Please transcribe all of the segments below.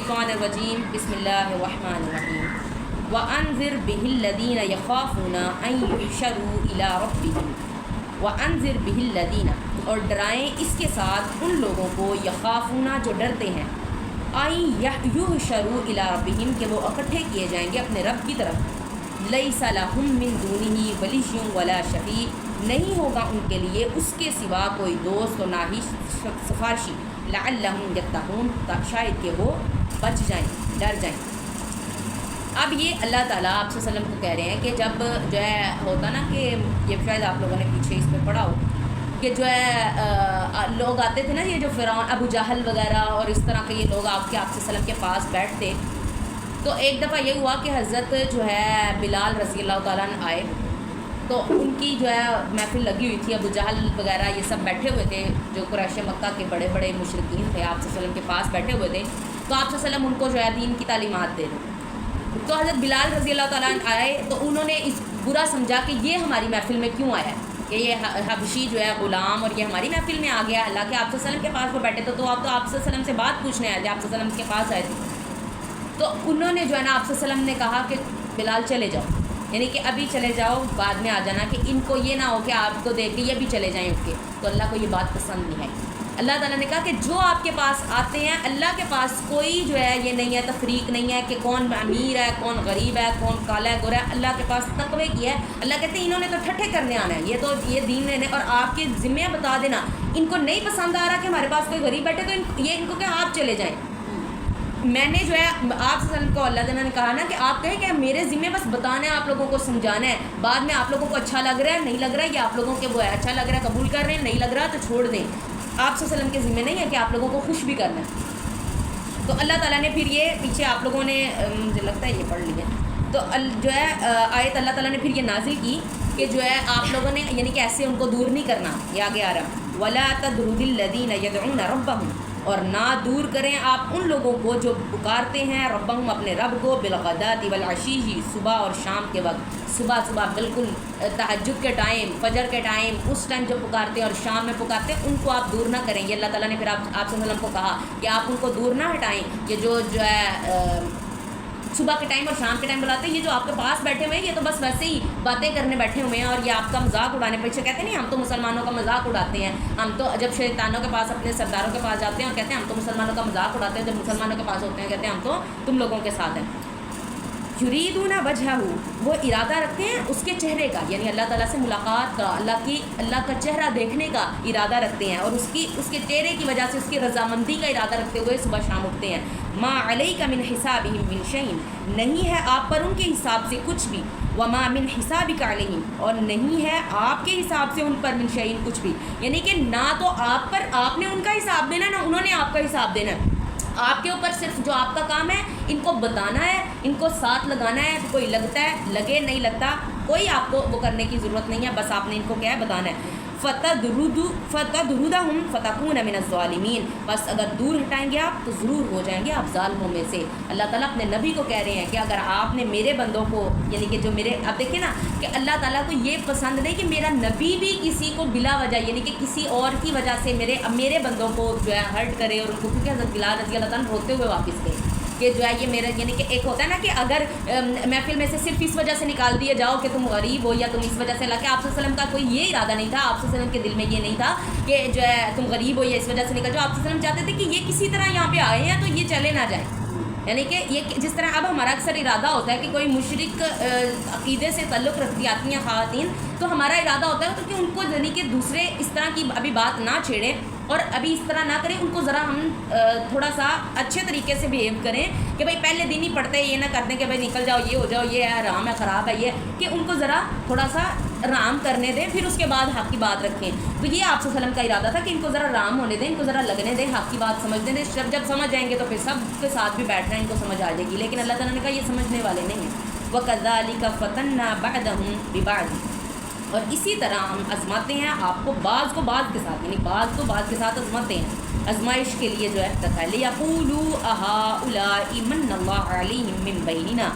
الشیطان الرجیم بسم اللہ الرحمن الرحیم وَأَنذِرْ بِهِ الَّذِينَ يَخَافُونَ أَن يُحْشَرُوا إِلَىٰ رَبِّهِمْ وَأَنذِرْ بِهِ الَّذِينَ اور ڈرائیں اس کے ساتھ ان لوگوں کو یخافون جو ڈرتے ہیں أَن يُحْشَرُوا إِلَىٰ رَبِّهِمْ کہ وہ اکٹھے کیے جائیں گے اپنے رب کی طرف لَيْسَ لَهُم مِّن دُونِهِ وَلِيٌّ وَلَا شَفِيعٌ نہیں ہوگا ان کے لیے اس کے سوا کوئی دوست اور نہ ہی سفارشی لعلہم یتقون شاید کہ وہ بچ جائیں ڈر جائیں۔ اب یہ اللہ تعالیٰ آپ صلی اللہ علیہ وسلم کو کہہ رہے ہیں کہ جب جو ہے ہوتا نا کہ یہ شاید آپ لوگوں نے پیچھے اس میں پڑھا ہو کہ جو ہے لوگ آتے تھے نا یہ جو فرعون ابو جہل وغیرہ اور اس طرح کے یہ لوگ آپ صلی اللہ علیہ وسلم کے پاس بیٹھتے تو ایک دفعہ یہ ہوا کہ حضرت جو ہے بلال رضی اللہ تعالیٰ عنہ آئے تو ان کی جو ہے محفل لگی ہوئی تھی، ابو جہل وغیرہ یہ سب بیٹھے ہوئے تھے جو قریش مکہ کے بڑے بڑے مشرکین تھے آپ صلی اللہ علیہ وسلم کے پاس بیٹھے ہوئے تھے، تو آپ صلی اللہ علیہ وسلم ان کو جو ہے دین کی تعلیمات دے رہے۔ تو حضرت بلال رضی اللہ تعالیٰ عنہ آئے تو انہوں نے اس برا سمجھا کہ یہ ہماری محفل میں کیوں آیا ہے کہ یہ حبشی جو ہے غلام اور یہ ہماری محفل میں آ گیا، حالانکہ آپ صلی اللہ علیہ وسلم کے پاس وہ بیٹھے تھے تو آپ صلی اللہ علیہ وسلم سے بات پوچھنے آئے تھے، آپ صلی اللہ علیہ وسلم کے پاس آئے تھے۔ تو انہوں نے جو ہے نا آپ صلی اللہ علیہ وسلم نے کہا کہ بلال چلے جاؤ، یعنی کہ ابھی چلے جاؤ بعد میں آ جانا، کہ ان کو یہ نہ ہو کہ آپ کو دیکھ کے یہ بھی چلے جائیں اٹھ کے۔ تو اللہ کو یہ بات پسند نہیں ہے۔ اللہ تعالیٰ نے کہا کہ جو آپ کے پاس آتے ہیں اللہ کے پاس کوئی جو ہے یہ نہیں ہے تفریق نہیں ہے کہ کون امیر ہے کون غریب ہے کون کالا ہے گورا ہے، اللہ کے پاس تقوی کی ہے۔ اللہ کہتے ہیں انہوں نے تو ٹھٹھے کرنے آنا ہے، یہ دین لینے اور آپ کے ذمہ بتا دینا، ان کو نہیں پسند آ رہا کہ ہمارے پاس کوئی غریب بیٹھے تو یہ ان کو کہ آپ چلے جائیں۔ میں نے جو ہے آپ صلی اللہ علیہ وسلم کو اللہ تعالیٰ نے کہا نا کہ آپ کہیں کہ میرے ذمہ بس بتانا ہے، آپ لوگوں کو سمجھانا ہے، بعد میں آپ لوگوں کو اچھا لگ رہا ہے نہیں لگ رہا ہے، یہ آپ لوگوں کے وہ ہے اچھا لگ رہا ہے قبول کر رہے ہیں نہیں لگ رہا تو چھوڑ دیں۔ آپ صلی اللہ علیہ وسلم کے ذمہ نہیں ہے کہ آپ لوگوں کو خوش بھی کرنا ہے۔ تو اللہ تعالیٰ نے پھر یہ پیچھے آپ لوگوں نے مجھے لگتا ہے یہ پڑھ لیا تو جو ہے آیت اللہ تعالیٰ نے پھر یہ نازل کی کہ جو ہے آپ لوگوں نے یعنی کہ ایسے ان کو دور نہیں کرنا، یہ آگے آ رہا وَلَا تَطْرُدِ الَّذِينَ يَدْعُونَ رَبَّهُمْ اور نہ دور کریں آپ ان لوگوں کو جو پکارتے ہیں ربہم اپنے رب کو بالغداۃ والعشی صبح اور شام کے وقت، صبح بالکل تہجد کے ٹائم فجر کے ٹائم اس ٹائم جو پکارتے ہیں اور شام میں پکارتے ہیں ان کو آپ دور نہ کریں۔ یہ اللہ تعالیٰ نے پھر آپ صلی اللہ علیہ وسلم کو کہا کہ آپ ان کو دور نہ ہٹائیں، یہ جو ہے صبح کے ٹائم اور شام کے ٹائم بلاتے ہیں، یہ جو آپ کے پاس بیٹھے ہوئے ہیں یہ تو بس ویسے ہی باتیں کرنے بیٹھے ہوئے ہیں اور یہ آپ کا مذاق اڑانے پیچھے کہتے ہیں نہیں ہم تو مسلمانوں کا مذاق اڑاتے ہیں، ہم تو جب شیطانوں کے پاس اپنے سرداروں کے پاس جاتے ہیں اور کہتے ہیں ہم تو مسلمانوں کا مذاق اڑاتے ہیں، جب مسلمانوں کے پاس ہوتے ہیں کہتے ہیں ہم تو تم لوگوں کے ساتھ ہیں۔ یریدون وجہہ وہ ارادہ رکھتے ہیں اس کے چہرے کا، یعنی اللہ تعالیٰ سے ملاقات کا، اللہ کا چہرہ دیکھنے کا ارادہ رکھتے ہیں اور اس کے چہرے کی وجہ سے اس کی رضامندی کا ارادہ رکھتے ہوئے صبح شام اٹھتے ہیں۔ ما علیک من حسابہم من شیء نہیں ہے آپ پر ان کے حساب سے کچھ بھی، وما من حسابک علیہم اور نہیں ہے آپ کے حساب سے ان پر من شیء کچھ بھی، یعنی کہ نہ تو آپ پر آپ نے ان کا حساب دینا نہ انہوں نے آپ کا حساب دینا ہے۔ آپ کے اوپر صرف جو آپ کا کام ہے ان کو بتانا ہے، ان کو ساتھ لگانا ہے، کوئی لگتا ہے لگے نہیں لگتا کوئی آپ کو وہ کرنے کی ضرورت نہیں ہے، بس آپ نے ان کو کیا ہے بتانا ہے۔ فَتَدْرُدَهُمْ فَتَكُونَ مِنَ الظَّالِمِينَ بس اگر دور ہٹائیں گے آپ تو ضرور ہو جائیں گے آپ ظالموں میں سے۔ اللہ تعالیٰ اپنے نبی کو کہہ رہے ہیں کہ اگر آپ نے میرے بندوں کو یعنی کہ جو میرے اب دیکھیں نا کہ اللہ تعالیٰ کو یہ پسند نہیں کہ میرا نبی بھی کسی کو بلا وجہ یعنی کہ کسی اور کی وجہ سے میرے بندوں کو جو ہے ہرٹ کرے اور ان کو کیونکہ حضرت بلال رضی اللہ تعالیٰ روتے ہوئے واپس گئے کہ جو ہے یہ میرا یعنی کہ ایک ہوتا ہے نا کہ اگر محفل میں سے صرف اس وجہ سے نکال دیے جاؤ کہ تم غریب ہو یا تم اس وجہ سے اللہ کے آپ صلی اللہ علیہ وسلم کا کوئی یہ ارادہ نہیں تھا، آپ صلی اللہ علیہ وسلم کے دل میں یہ نہیں تھا کہ جو ہے تم غریب ہو یا اس وجہ سے نکل جاؤ، آپ صلی اللہ علیہ وسلم چاہتے تھے کہ یہ کسی طرح یہاں پہ آئے ہیں تو یہ چلے نہ جائیں، یعنی کہ یہ جس طرح اب ہمارا اکثر ارادہ ہوتا ہے کہ کوئی مشرک عقیدے سے تعلق رکھتی آتی ہیں خواتین تو ہمارا ارادہ ہوتا ہے تو کہ ان کو یعنی کہ دوسرے اس طرح کی ابھی بات نہ چھیڑیں اور ابھی اس طرح نہ کریں، ان کو ذرا ہم تھوڑا سا اچھے طریقے سے بیہیو کریں کہ بھائی پہلے دن ہی پڑھتے یہ نہ کرتے کہ بھائی نکل جاؤ یہ ہو جاؤ یہ ہے حرام ہے خراب ہے، یہ کہ ان کو ذرا تھوڑا سا آرام کرنے دیں پھر اس کے بعد حق کی بات رکھیں۔ تو یہ آپ صلی اللہ علیہ وسلم کا ارادہ تھا کہ ان کو ذرا آرام ہونے دیں، ان کو ذرا لگنے دیں، حق کی بات سمجھنے دیں، جب سمجھ جائیں گے تو پھر سب کے ساتھ بھی بیٹھ رہے ہیں ان کو سمجھ آ جائے گی، لیکن اللہ تعالیٰ نے کہا یہ سمجھنے والے نہیں ہیں۔ وَكَذَلِكَ فَتَنَّا بَعْضَهُم بِبَعْضٍ اور اسی طرح ہم آزماتے ہیں آپ کو بعض کو بعض کے ساتھ یعنی بعض کو بعض کے ساتھ آزماتے ہیں، آزمائش کے لیے جو ہے رکھا ہے لِيَقُولُوا أَهَٰؤُلَاءِ مَنَّ اللَّهُ عَلَيْهِم مِّن بَيْنِنَا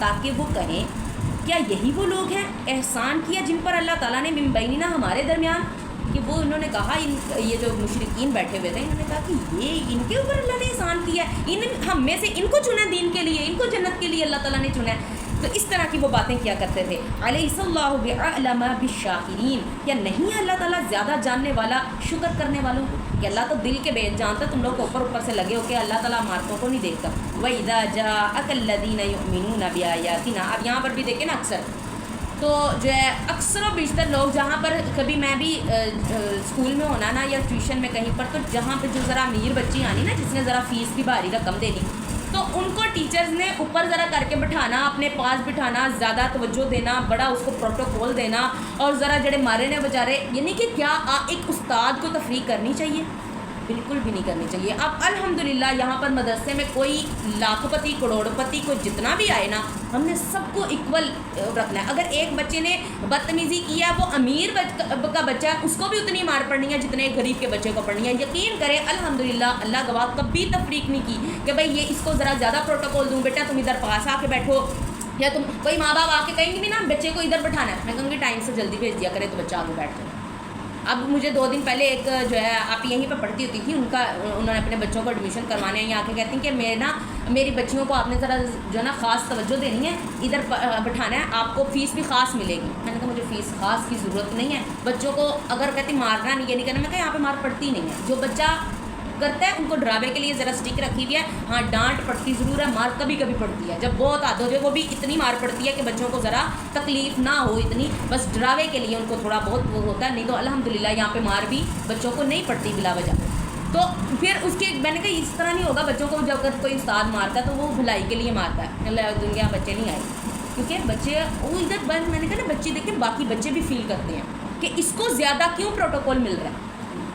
تاکہ وہ کہیں کیا یہی وہ لوگ ہیں احسان کیا جن پر اللہ تعالیٰ نے من بیننا ہمارے درمیان کہ وہ انہوں نے کہا یہ جو مشرکین بیٹھے ہوئے تھے انہوں نے کہا کہ یہ ان کے اوپر اللہ نے احسان کیا ہے، ہم میں سے ان کو چنا دین کے لیے، ان کو جنت کے لیے اللہ تعالیٰ نے چنا ہے. تو اس طرح کی وہ باتیں کیا کرتے تھے. الیس اللہ بعلم بالشاکرین، کیا نہیں ہے اللہ تعالیٰ زیادہ جاننے والا شکر کرنے والوں کو؟ کہ اللہ تو دل کے بے جانتا، تم لوگ اوپر اوپر سے لگے ہو کہ اللہ تعالیٰ عمارتوں کو نہیں دیکھتا. وَإِذَا جَاءَكَ الَّذِينَ يُؤْمِنُونَ بِآيَاتِنَا، اب یہاں پر بھی دیکھیں نا اکثر تو جو ہے اکثر و بیشتر لوگ جہاں پر کبھی میں بھی اسکول میں ہونا نا یا ٹیوشن میں کہیں پر، تو جہاں پہ جو ذرا امیر بچی آنی نا جس نے ذرا فیس بھی بھاری رقم دینی، تو ان کو ٹیچرز نے اوپر ذرا کر کے بٹھانا، اپنے پاس بٹھانا، زیادہ توجہ دینا، بڑا اس کو پروٹوکول دینا، اور ذرا جڑے مارے نے بیچارے، یعنی کہ کیا ایک استاد کو تفریق کرنی چاہیے؟ بالکل بھی نہیں کرنی چاہیے. اب الحمدللہ یہاں پر مدرسے میں کوئی لاکھ پتی کروڑ پتی کوئی جتنا بھی آئے نا، ہم نے سب کو ایکول رکھنا ہے. اگر ایک بچے نے بدتمیزی کیا، وہ امیر کا بچہ ہے، اس کو بھی اتنی مار پڑنی ہے جتنے غریب کے بچے کو پڑنی ہے. یقین کریں الحمدللہ اللہ گواہ کبھی تفریق نہیں کی کہ بھائی یہ اس کو ذرا زیادہ پروٹوکول دوں، بیٹا تم ادھر پاس آ کے بیٹھو، یا تم کوئی ماں باپ آ کے کہیں گے بھی نا بچے کو ادھر بٹھانا ہے، میں کہوں گی ٹائم سے جلدی بھیج دیا کرے تو بچہ آگے بیٹھ جائے. اب مجھے 2 دن پہلے ایک جو ہے آپ یہیں پہ پڑھتی ہوتی تھی، انہوں نے اپنے بچوں کو ایڈمیشن کروانے ہیں، یہاں کے کہتی ہیں کہ میری بچیوں کو آپ نے ذرا جو ہے نا خاص توجہ دینی ہے، ادھر بٹھانا ہے، آپ کو فیس بھی خاص ملے گی. میں نے کہا مجھے فیس خاص کی ضرورت نہیں ہے. بچوں کو اگر کہتی مارنا نہیں، یہ نہیں کرنا، میں کہا یہاں پہ مار پڑتی نہیں ہے. جو بچہ کرتا ہے ان کو ڈراوے کے لیے ذرا سٹک رکھی ہوئی ہے. ہاں ڈانٹ پڑتی ضرور ہے، مار کبھی کبھی پڑتی ہے، جب بہت عادت ہو جائے وہ بھی اتنی مار پڑتی ہے کہ بچوں کو ذرا تکلیف نہ ہو اتنی، بس ڈراوے کے لیے ان کو تھوڑا بہت وہ ہوتا ہے. نہیں تو الحمدللہ یہاں پہ مار بھی بچوں کو نہیں پڑتی بلا وجہ. تو پھر اس کے میں نے کہا اس طرح نہیں ہوگا، بچوں کو جب کوئی استاد مارتا ہے تو وہ بھلائی کے لیے مارتا ہے. اللہ دنیا بچے نہیں آئے کیونکہ بچے وہ ادھر میں نے کہا نا بچے دیکھیں باقی بچے بھی فیل کرتے ہیں کہ اس کو زیادہ کیوں پروٹوکول مل رہا ہے.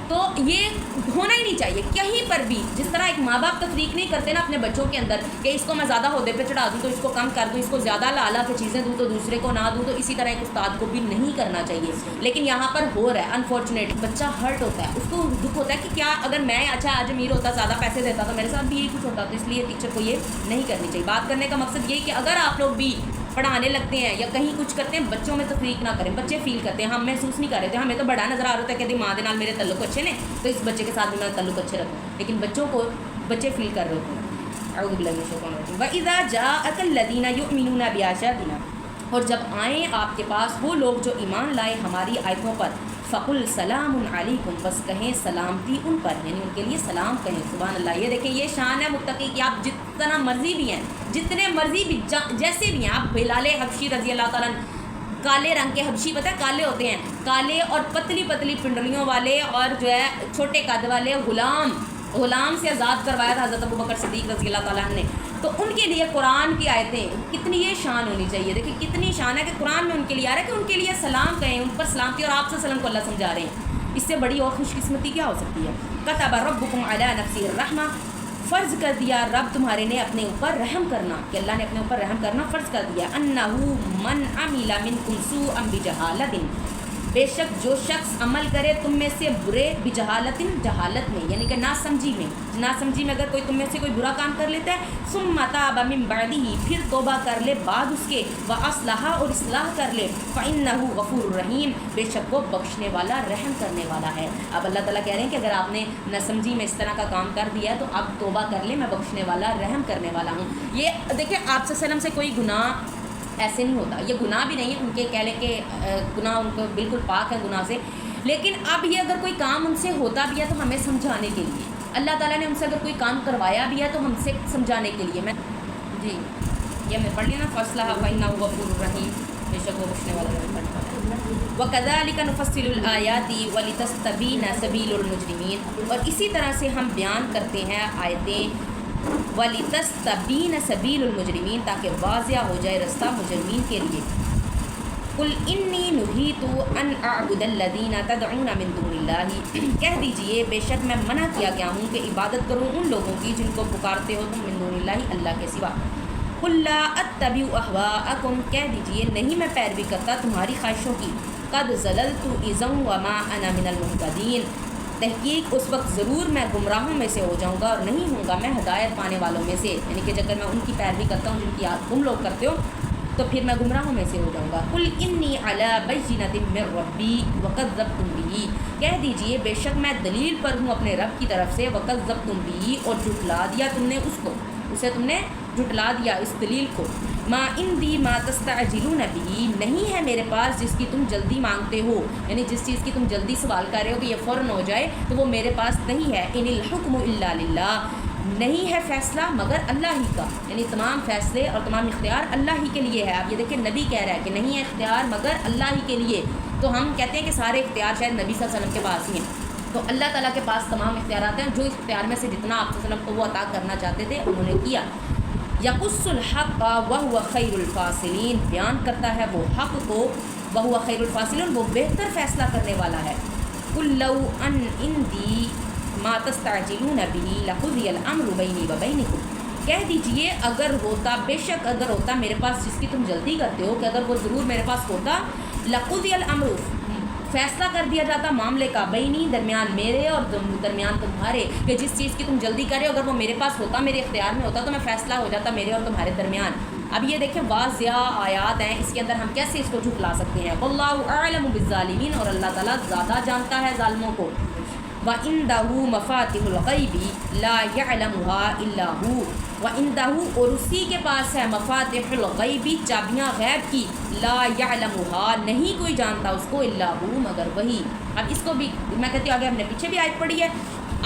تو یہ ہونا ہی نہیں چاہیے کہیں پر بھی. جس طرح ایک ماں باپ تفریق نہیں کرتے نا اپنے بچوں کے اندر کہ اس کو میں زیادہ عہدے پہ چڑھا دوں تو اس کو کم کر دوں، اس کو زیادہ لالا کی چیزیں دوں تو دوسرے کو نہ دوں، تو اسی طرح ایک استاد کو بھی نہیں کرنا چاہیے. لیکن یہاں پر ہو رہا ہے انفارچونیٹ، بچہ ہرٹ ہوتا ہے، اس کو دکھ ہوتا ہے کہ کیا اگر میں اچھا آج امیر ہوتا زیادہ پیسے دیتا تو میرے ساتھ بھی یہی کچھ ہوتا. تو اس لیے ٹیچر کو یہ نہیں کرنی چاہیے. بات کرنے کا مقصد یہی کہ اگر آپ لوگ بھی پڑھانے لگتے ہیں یا کہیں کچھ کرتے ہیں بچوں میں تفریق نہ کریں. بچے فیل کرتے ہیں، ہم محسوس نہیں کر رہے تھے، ہمیں تو بڑا نظر آ رہا ہے کہ ماں دے نال میرے تعلق اچھے نے تو اس بچے کے ساتھ بھی میرے تعلق اچھے رکھوں، لیکن بچوں کو بچے فیل کر رہے ہوتے ہیں. اعوذ باللہ من الشیطان الرجیم. وَإِذَا جَاءَكَ الَّذِينَ يُؤْمِنُونَ بِآيَاتِنَا، اور جب آئیں آپ کے پاس وہ لوگ جو ایمان لائے ہماری آیتوں پر، فَقُلْ سَلَامٌ عَلَيْكُمْ، بس کہیں سلامتی ان پر، یعنی ان کے لیے سلام کہیں. سبحان اللہ. یہ دیکھیں یہ شان ہے متقی کہ آپ جتنا مرضی بھی ہیں، جتنے مرضی بھی جیسے بھی ہیں. آپ بلال حبشی رضی اللہ تعالیٰ کالے رنگ کے حبشی، پتہ ہے کالے ہوتے ہیں، کالے اور پتلی پتلی پنڈلیوں والے اور جو ہے چھوٹے قد والے غلام سے آزاد کروایا تھا حضرت ابوبکر صدیق رضی اللہ تعالیٰ نے. تو ان کے لیے قرآن کی آیتیں کتنی یہ شان ہونی چاہیے. دیکھیں کتنی شان ہے کہ قرآن میں ان کے لیے آ رہا ہے کہ ان کے لیے سلام کہیں، ان پر سلامتی، اور آپ سے سلام کو اللہ سمجھا رہے ہیں. اس سے بڑی اور خوش قسمتی کیا ہو سکتی ہے. کتب ربکم علی نفسہ الرحمہ، فرض کر دیا رب تمہارے نے اپنے اوپر رحم کرنا، کہ اللہ نے اپنے اوپر رحم کرنا فرض کر دیا. انہ من عمل منکم سوءا بجہالۃ، بے شک جو شخص عمل کرے تم میں سے برے، بجہالت جہالت میں، یعنی کہ ناسمجھی میں اگر کوئی تم میں سے کوئی برا کام کر لیتا ہے، ثم تاب من بعدہ، پھر توبہ کر لے بعد اس کے، واصلح، اور اصلاح کر لے، فانہ غفور رحیم، بے شک وہ بخشنے والا رحم کرنے والا ہے. اب اللہ تعالیٰ کہہ رہے ہیں کہ اگر آپ نے ناسمجھی میں اس طرح کا کام کر دیا تو اب توبہ کر لے، میں بخشنے والا رحم کرنے والا ہوں. یہ دیکھیں آپ صلی اللہ علیہ وسلم سے کوئی گناہ ایسے نہیں ہوتا، یہ گناہ بھی نہیں ہے ان کے، کہہ لیں کہ گناہ ان کو بالکل پاک ہے گناہ سے. لیکن اب یہ اگر کوئی کام ان سے ہوتا بھی ہے تو ہمیں سمجھانے کے لیے، اللہ تعالیٰ نے ان سے اگر کوئی کام کروایا بھی ہے تو ہم سے سمجھانے کے لیے. میں جی یہ ہمیں پڑھ لیا نا، فاصلہ فإنہ غفور رحیم، بے شک وہ بخشنے والا رحم کرنے والا ہے. وَكَذَلِكَ نُفَصِّلُ الْآيَاتِ وَلِتَسْتَبِينَ سَبِيلُ الْمُجْرِمِينَ، اور اسی طرح سے ہم بیان کرتے ہیں آیتیں، وَلِتَسْتَبِينَ سَبِيلُ الْمُجْرِمِينَ، تاکہ واضح ہو جائے رستہ مجرمین کے لیے. قُلْ إِنِّي نُهِيتُ أَنْ أَعْبُدَ الَّذِينَ تَدْعُونَ مِن دُونِ اللَّهِ، کہہ دیجئے بے شک میں منع کیا گیا ہوں کہ عبادت کروں ان لوگوں کی جن کو پکارتے ہو تم من دون اللہ، اللہ کے سوا. قُلْ لَا أَتَّبِعُ أَهْوَاءَكُمْ، کہہ دیجئے نہیں میں پیروی کرتا تمہاری خواہشوں کی. قَدْ زَلَلْتُ إِذًا وَمَا أَنَا مِنَ الْمُهْتَدِينَ، تحقیق اس وقت ضرور میں گمراہوں میں سے ہو جاؤں گا اور نہیں ہوں گا میں ہدایت پانے والوں میں سے. یعنی کہ اگر میں ان کی پیروی کرتا ہوں جن کی تم لوگ کرتے ہو تو پھر میں گمراہوں میں سے ہو جاؤں گا۔ قل انی علی بینۃ من ربی وکذبتم بہ، کہہ دیجئے بے شک میں دلیل پر ہوں اپنے رب کی طرف سے، وکذبتم بہ، اور جھٹلا دیا تم نے اس کو، اسے تم نے جھٹلا دیا اس دلیل کو۔ ما عندی ما تستعجلون بہ، نہیں ہے میرے پاس جس کی تم جلدی مانگتے ہو، یعنی جس چیز کی تم جلدی سوال کر رہے ہو کہ یہ فوراً ہو جائے، تو وہ میرے پاس نہیں ہے۔ ان الحکم الا للہ، نہیں ہے فیصلہ مگر اللہ ہی کا، یعنی تمام فیصلے اور تمام اختیار اللہ ہی کے لیے ہے۔ آپ یہ دیکھیں نبی کہہ رہا ہے کہ نہیں ہے اختیار مگر اللہ ہی کے لیے، تو ہم کہتے ہیں کہ سارے اختیار شاید نبی صلی اللہ علیہ وسلم کے پاس ہی ہیں، تو اللہ تعالیٰ کے پاس تمام اختیارات ہیں، جو اس اختیار میں سے جتنا آپ صلی اللہ علیہ وسلم کو وہ عطا کرنا چاہتے تھے انہوں نے کیا۔ یقص الحق وہو خیر الفاصلین، بیان کرتا ہے وہ حق کو، وہو خیر الفاصلین، وہ بہتر فیصلہ کرنے والا ہے۔ قل لو ان عندی ما تستعجلون به لقضی الامر بینی وبینکم، کہہ دیجئے اگر ہوتا، بے شک اگر ہوتا میرے پاس جس کی تم جلدی کرتے ہو، کہ اگر وہ ضرور میرے پاس ہوتا، لقضی الامر، فیصلہ کر دیا جاتا معاملے کا، بینی درمیان میرے اور درمیان تمہارے، کہ جس چیز کی تم جلدی کرے اگر وہ میرے پاس ہوتا، میرے اختیار میں ہوتا، تو میں فیصلہ ہو جاتا میرے اور تمہارے درمیان۔ اب یہ دیکھیں واضح آیات ہیں، اس کے اندر ہم کیسے اس کو جھٹلا سکتے ہیں۔ واللہ اعلم بالظالمین، اور اللہ تعالیٰ زیادہ جانتا ہے ظالموں کو۔ وَعِندَهُ مَفَاتِحُ الْغَيْبِ لَا يَعْلَمُهَا إِلَّا هُوَ، وَعِندَهُ، اور اسی کے پاس ہے مفاتح الغیبی، چابیاں غیب کی، لا يعلمها، نہیں کوئی جانتا اس کو، الا هو، مگر وہی۔ اب اس کو بھی میں کہتی ہوں آگے ہم نے پیچھے بھی آیت پڑھی ہے،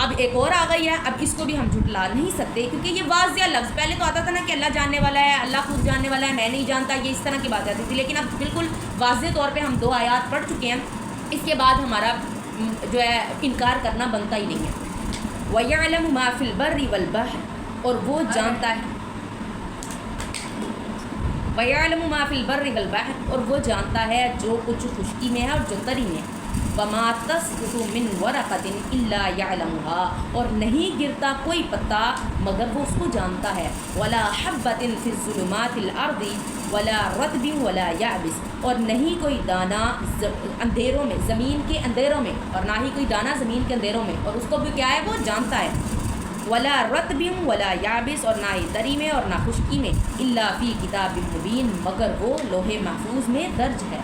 اب ایک اور آ گئی ہے، اب اس کو بھی ہم جھٹلا نہیں سکتے، کیونکہ یہ واضح لفظ، پہلے تو آتا تھا نا کہ اللہ جاننے والا ہے، اللہ خود جاننے والا ہے، میں نہیں جانتا، یہ اس طرح کی بات آتی تھی، لیکن اب بالکل واضح طور پہ ہم 2 آیات پڑھ چکے ہیں، اس کے بعد ہمارا جو ہے انکار کرنا بنتا ہی نہیں ہے۔ وَيَعْلَمُ مَا فِي الْبَرِّ وَالْبَحْرِ، اور وہ جانتا ہے، وَيَعْلَمُ مَا فِي الْبَرِّ وَالْبَحْرِ، اور وہ جانتا ہے جو کچھ خشکی میں ہے اور جو تری میں ہے۔ وَمَا تَسْقُطُ مِنْ وَرَقَةٍ إِلَّا يَعْلَمُهَا، اور نہیں گرتا کوئی پتا مگر وہ اس کو جانتا ہے۔ وَلَا حَبَّةٍ فِي الظُّلُمَاتِ الْأَرْضِ وَلَا رَطْبٍ وَلَا يَابِسٍ، اور نہیں کوئی دانہ اندھیروں میں، زمین کے اندھیروں میں، اور نہ ہی کوئی دانہ زمین کے اندھیروں میں، اور اس کو بھی کیا ہے وہ جانتا ہے۔ ولا رطب ولا یابس، اور نہ ہی تری میں اور نہ خشکی میں، الا فی کتاب مبین، مگر وہ لوح محفوظ میں درج ہے،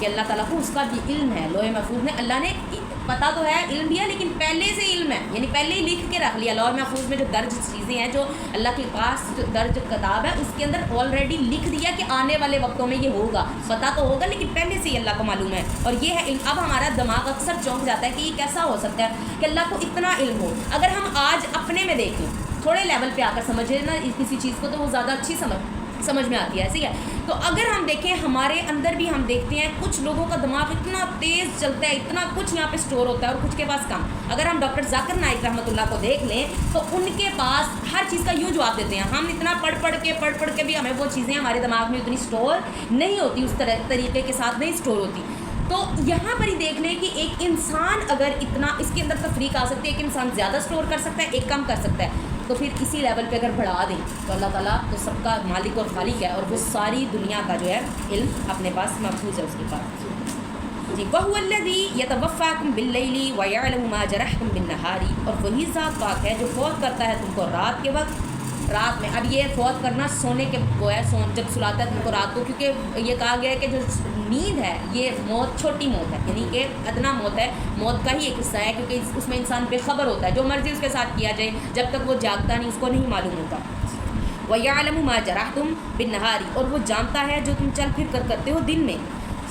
کہ اللہ تعالیٰ کو اس کا بھی علم ہے۔ لوح محفوظ میں اللہ نے پتہ تو ہے، علم دیا، لیکن پہلے سے علم ہے، یعنی پہلے ہی لکھ کے رکھ لیا۔ لوح محفوظ میں جو درج چیزیں ہیں، جو اللہ کے پاس جو درج کتاب ہے، اس کے اندر آلریڈی لکھ دیا کہ آنے والے وقتوں میں یہ ہوگا، پتہ تو ہوگا لیکن پہلے سے ہی اللہ کو معلوم ہے، اور یہ ہے علم۔ اب ہمارا دماغ اکثر چونک جاتا ہے کہ یہ کیسا ہو سکتا ہے کہ اللہ کو اتنا علم ہو۔ اگر ہم آج اپنے میں دیکھیں، تھوڑے لیول پہ آ کر سمجھیں نا کسی چیز کو، تو وہ زیادہ اچھی سمجھ میں آتی ہے، ایسے ہی ہے۔ تو اگر ہم دیکھیں ہمارے اندر بھی ہم دیکھتے ہیں کچھ لوگوں کا دماغ اتنا تیز چلتا ہے، اتنا کچھ یہاں پہ اسٹور ہوتا ہے اور کچھ کے پاس کم۔ اگر ہم ڈاکٹر ذاکر نائک رحمۃ اللہ کو دیکھ لیں تو ان کے پاس ہر چیز کا یوں جواب دیتے ہیں، ہم اتنا پڑھ پڑھ کے بھی ہمیں وہ چیزیں ہمارے دماغ میں اتنی اسٹور نہیں ہوتی، اس طریقے کے ساتھ نہیں اسٹور ہوتی۔ تو یہاں پر ہی دیکھ لیں کہ ایک انسان اگر اتنا، اس کے اندر تفریق آ سکتی ہے، ایک انسان زیادہ اسٹور کر سکتا ہے، ایک کم کر سکتا ہے، تو پھر اسی لیول پہ اگر بڑھا دیں تو اللہ تعالیٰ تو سب کا مالک اور خالق ہے، اور وہ ساری دنیا کا جو ہے علم اپنے پاس محفوظ ہے اس کے پاس۔ جی، وَهُوَ الَّذِي يَتَوَفَّاكُم بِاللَّيْلِ وَيَعْلَمُ مَا جَرَحْتُم بِالنَّهَارِ، اور وہی ذات پاک ہے جو فوت کرتا ہے تم کو رات کے وقت، رات میں۔ اب یہ فوت کرنا سونے کے وہ ہے، جب سلاتا ہے تم کو رات کو، کیونکہ یہ کہا گیا ہے کہ جو نیند ہے یہ موت چھوٹی موت ہے، یعنی کہ ادنا موت ہے، موت کا ہی ایک حصہ ہے، کیونکہ اس میں انسان بے خبر ہوتا ہے، جو مرضی اس کے ساتھ کیا جائے، جب تک وہ جاگتا نہیں اس کو نہیں معلوم ہوتا۔ وَيَعْلَمُ مَا جَرَحْتُم بِالنَّهَارِ، اور وہ جانتا ہے جو تم چل پھر کر کرتے ہو دن میں۔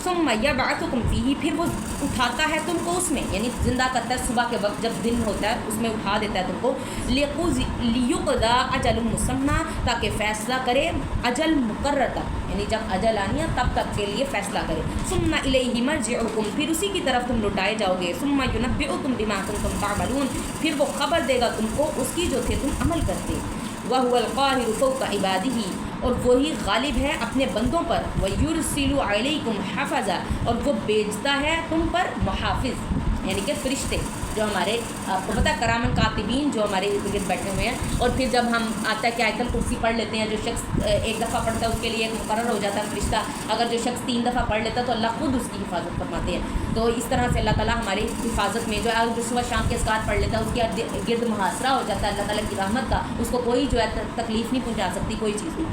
ثُمَّ يَبْعَثُكُمْ فِيهِ، پھر وہ اٹھاتا ہے تم کو اس میں، یعنی زندہ کرتا ہے صبح کے وقت جب دن ہوتا ہے، اس میں اٹھا دیتا ہے تم کو۔ لِيُقْضَىٰ أَجَلٌ مُّسَمًّى، تاکہ فیصلہ کرے اجل مقرر تک، یعنی جب اجل آنی ہے تب تک کے لیے فیصلہ کرے۔ ثُمَّ إِلَيْهِ مَرْجِعُكُمْ، پھر اسی کی طرف تم لوٹائے جاؤ گے۔ ثُمَّ يُنَبِّئُكُم بِمَا كُنتُمْ تَعْمَلُونَ، پھر وہ خبر دے گا تم کو اس کی جو تھے تم عمل کرتے۔ وَهُوَ الْقَاهِرُ فَوْقَ عِبَادِهِ، اور وہی غالب ہے اپنے بندوں پر۔ وَيُرْسِلُ عَلَيْكُمْ حَفَظًا، اور وہ بھیجتا ہے تم پر محافظ، یعنی کہ فرشتے جو ہمارے، آپ کو پتہ ہے کرامن کاتبین جو ہمارے ارد گرد بیٹھے ہوئے ہیں، اور پھر جب ہم آتا ہے کہ آیت الکرسی پڑھ لیتے ہیں، جو شخص ایک دفعہ پڑھتا ہے اس کے لیے ایک مقرر ہو جاتا ہے فرشتہ، اگر جو شخص 3 دفعہ پڑھ لیتا ہے تو اللہ خود اس کی حفاظت فرماتے ہیں۔ تو اس طرح سے اللہ تعالیٰ ہماری حفاظت میں جو ہے، جو صبح شام کے اذکار پڑھ لیتا ہے اس کے گرد محاصرہ ہو جاتا ہے اللہ تعالیٰ کی رحمت کا، اس کو کوئی جو ہے تکلیف نہیں پہنچا سکتی کوئی چیز بھی۔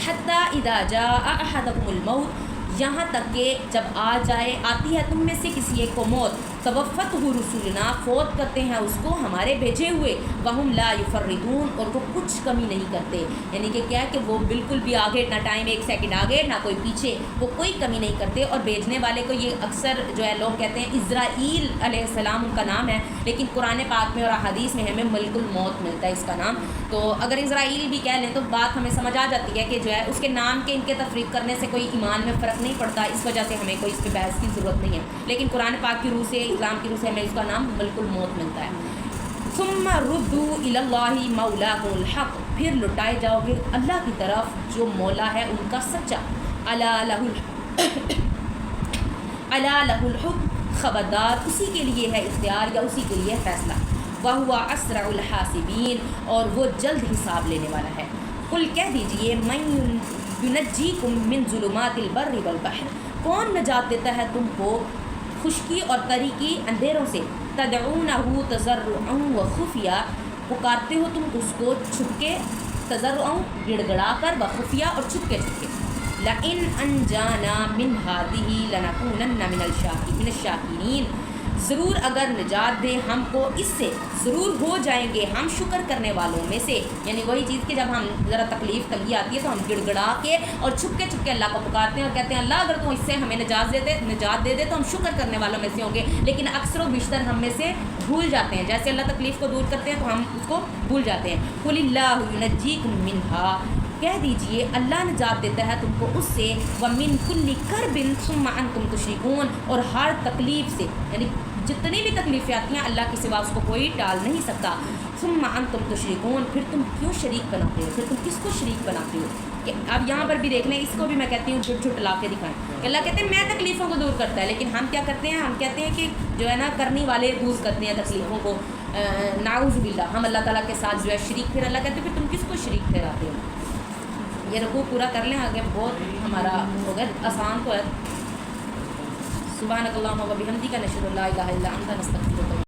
حتیٰ اذا جاء احدکم الموت، یہاں تک کہ جب آتی ہے تم میں سے کسی ایک کو موت، توفتہ رسولنا، فوت کرتے ہیں اس کو ہمارے بھیجے ہوئے، وہم لا یفرطون، اور وہ کچھ کمی نہیں کرتے، یعنی کہ کیا ہے کہ وہ بالکل بھی آگے نہ ٹائم ایک سیکنڈ آگے نہ کوئی پیچھے، وہ کوئی کمی نہیں کرتے۔ اور بھیجنے والے کو یہ اکثر جو ہے لوگ کہتے ہیں اسرائیل علیہ السلام ان کا نام ہے، لیکن قرآن پاک میں اور احادیث میں ہمیں ملک الموت ملتا ہے اس کا نام، تو اگر اسرائیل بھی کہہ لیں تو بات ہمیں سمجھ آ جاتی ہے کہ جو ہے اس کے نام کے ان کے تفریق کرنے سے کوئی ایمان میں فرق نہیں پڑتا، اس وجہ سے ہمیں کوئی اس پہ بحث کی ضرورت نہیں ہے، لیکن قرآن پاک کی روح سے، اسلام کی روح سے ہمیں اس کا نام ملک الموت ملتا ہے۔ ثم ردوا الی اللہ مولاکم الحق، پھر لٹائے جاؤ گے اللہ کی طرف جو مولا ہے ان کا سچا، الا لہ الحکم، خبردار اسی کے لیے ہے اختیار یا اسی کے لیے فیصلہ، وہو اسرع الحاسبین، اور وہ جلد حساب لینے والا ہے۔ قل کہہ دیجئے من ینجیکم من ظلمات البر والبحر، کون نجات دیتا ہے تم کو خشکی اور تری کی اندھیروں سے، تدعونہ تضرعا وخفیہ، پکارتے ہو تم اس کو چھپ کے، تضرعا گڑ گڑا کر، وخفیہ اور چھپ کے چھپ کے، لئن انجانا من ہذہ لنکونن من الشاکرین، ضرور اگر نجات دے ہم کو اس سے ضرور ہو جائیں گے ہم شکر کرنے والوں میں سے، یعنی وہی چیز کہ جب ہم ذرا تکلیف تنگی آتی ہے تو ہم گڑ گڑا کے اور چھپ کے اللہ کو پکارتے ہیں اور کہتے ہیں اللہ اگر تو اس سے ہمیں نجات دے دے تو ہم شکر کرنے والوں میں سے ہوں گے، لیکن اکثر و بیشتر ہم میں سے بھول جاتے ہیں، جیسے اللہ تکلیف کو دور کرتے ہیں تو ہم اس کو بھول جاتے ہیں۔ قل اللہ ینجیکم منہا، کہہ دیجئے اللہ نجات دیتا ہے تم کو اس سے، ومن کل کرب ثم انتم تشرکون، اور ہر تکلیف سے، یعنی جتنی بھی تکلیفیں آتی ہیں اللہ کے سوا اس کو کوئی ٹال نہیں سکتا، ثم انتم تشرکون، پھر تم کیوں شریک بناتے ہو، پھر تم کس کو شریک بناتے ہو؟ کہ اب یہاں پر بھی دیکھ لیں، اس کو بھی میں کہتی ہوں جھٹ جھٹ لا کے دکھائیں کہ اللہ کہتے ہیں میں تکلیفوں کو دور کرتا ہے، لیکن ہم کیا کرتے ہیں، ہم کہتے ہیں کہ جو ہے نا کرنے والے دور کرتے ہیں تکلیفوں کو، نعوذ باللہ، ہم اللہ تعالیٰ کے ساتھ جو ہے شریک، پھر اللہ کہتے ہیں پھر تم کس کو شریک ٹھہراتے ہو؟ یہ رکوع پورا کر لیں، آگے بہت ہمارا ہو گیا، آسان تو ہے۔ سبحانک اللہم و بحمدک، نشہد ان لا الہ الا انت، نستغفرک۔